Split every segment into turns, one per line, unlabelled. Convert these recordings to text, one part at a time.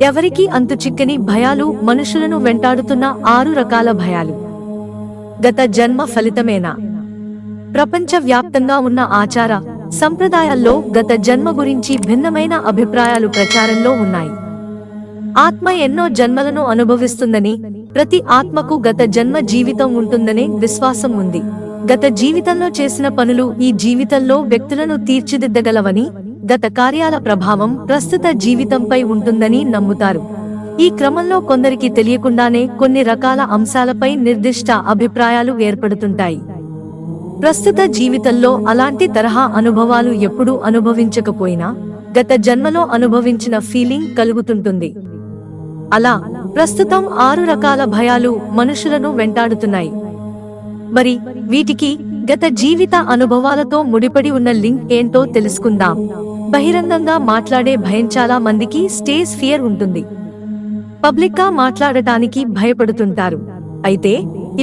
ఎవరికీ అంతు చిక్కని భయాలు మనుషులను వెంటాడుతున్న 6 రకాల భయాలు. గత జన్మ ఫలితమేనా? ప్రపంచవ్యాప్తంగా ఉన్న ఆచార సంప్రదాయాల్లో గత జన్మ గురించి భిన్నమైన అభిప్రాయాలు ప్రచారంలో ఉన్నాయి. ఆత్మ ఎన్నో జన్మలను అనుభవిస్తుందని, ప్రతి ఆత్మకు గత జన్మ జీవితం ఉంటుందనే విశ్వాసం ఉంది. గత జీవితంలో చేసిన పనులు ఈ జీవితంలో వ్యక్తులను తీర్చిదిద్దగలవని, గత కార్యాల ప్రభావం ప్రస్తుత జీవితంపై ఉంటుందని నమ్ముతారు. ఈ క్రమంలో కొందరికి తెలియకుండానే కొన్ని రకాల అంశాలపై నిర్దిష్ట అభిప్రాయాలు ఏర్పడుతుంటాయి. ప్రస్తుత జీవితంలో అలాంటి తరహా అనుభవాలు ఎప్పుడూ అనుభవించకపోయినా గత జన్మలో అనుభవించిన ఫీలింగ్ కలుగుతుంటుంది. అలా ప్రస్తుతం 6 రకాల భయాలు మనుషులను వెంటాడుతున్నాయి. మరి వీటికి గత జీవిత అనుభవాలతో ముడిపడి ఉన్న లింక్ ఏంటో తెలుసుకుందాం. బహిరంగంగా మాట్లాడే భయం. చాలా మందికి స్టేజ్ ఫియర్ ఉంటుంది. పబ్లిక్ గా మాట్లాడటానికి భయపడుతుంటారు. అయితే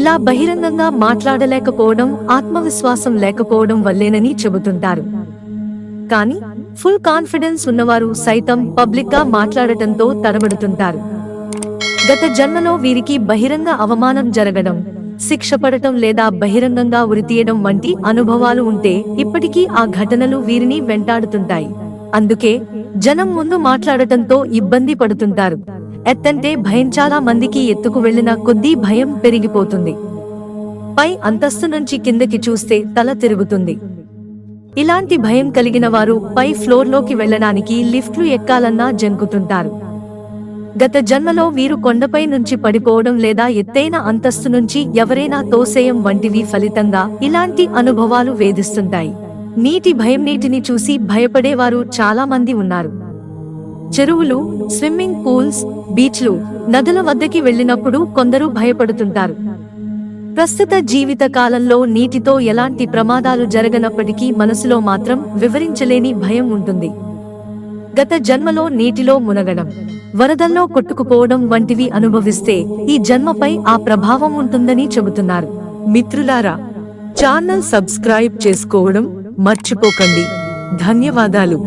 ఇలా బహిరంగంగా మాట్లాడలేకపోవడం ఆత్మవిశ్వాసం లేకపోవడం వల్లేనని చెబుతుంటారు. కానీ ఫుల్ కాన్ఫిడెన్స్ ఉన్నవారు సైతం పబ్లిక్ గా మాట్లాడటంతో తడబడుతుంటారు. గత జన్మలో వీరికి బహిరంగ అవమానం జరగడం, శిక్ష పడటం లేదా బహిరంగంగా ఉరితీయడం వంటి అనుభవాలు ఉంటే ఇప్పటికీ ఆ ఘటనలు వీరిని వెంటాడుతుంటాయి. అందుకే జనం ముందు మాట్లాడటంతో ఇబ్బంది పడుతుంటారు. ఎత్తంటే భయం. చాలా మందికి ఎత్తుకు వెళ్లిన కొద్దీ భయం పెరిగిపోతుంది. పై అంతస్తు నుంచి కిందకి చూస్తే తల తిరుగుతుంది. ఇలాంటి భయం కలిగిన వారు పై ఫ్లోర్లోకి వెళ్లడానికి లిఫ్ట్లు ఎక్కాలన్నా జంకుతుంటారు. గత జన్మలో వీరు కొండపై నుంచి పడిపోవడం లేదా ఎత్తైన అంతస్తు నుంచి ఎవరైనా తోసేయం వంటివి ఫలితంగా ఇలాంటి అనుభవాలు వేధిస్తుంటాయి. నీటి భయం. నీటిని చూసి భయపడేవారు చాలా మంది ఉన్నారు. చెరువులు, స్విమ్మింగ్ పూల్స్, బీచ్లు, నదుల వద్దకి వెళ్ళినప్పుడు కొందరు భయపడుతుంటారు. ప్రస్తుత జీవిత కాలంలో నీటితో ఎలాంటి ప్రమాదాలు జరగనప్పటికీ మనసులో మాత్రం వివరించలేని భయం ఉంటుంది. గత జన్మలో నీటిలో మునగడం, వరదల్లో కొట్టుకుపోవడం వంటివి అనుభవిస్తే ఈ జన్మపై ఆ ప్రభావం ఉంటుందని చెబుతున్నారు. మిత్రులారా, ఛానల్ సబ్స్క్రైబ్ చేసుకోవడం మర్చిపోకండి. ధన్యవాదాలు.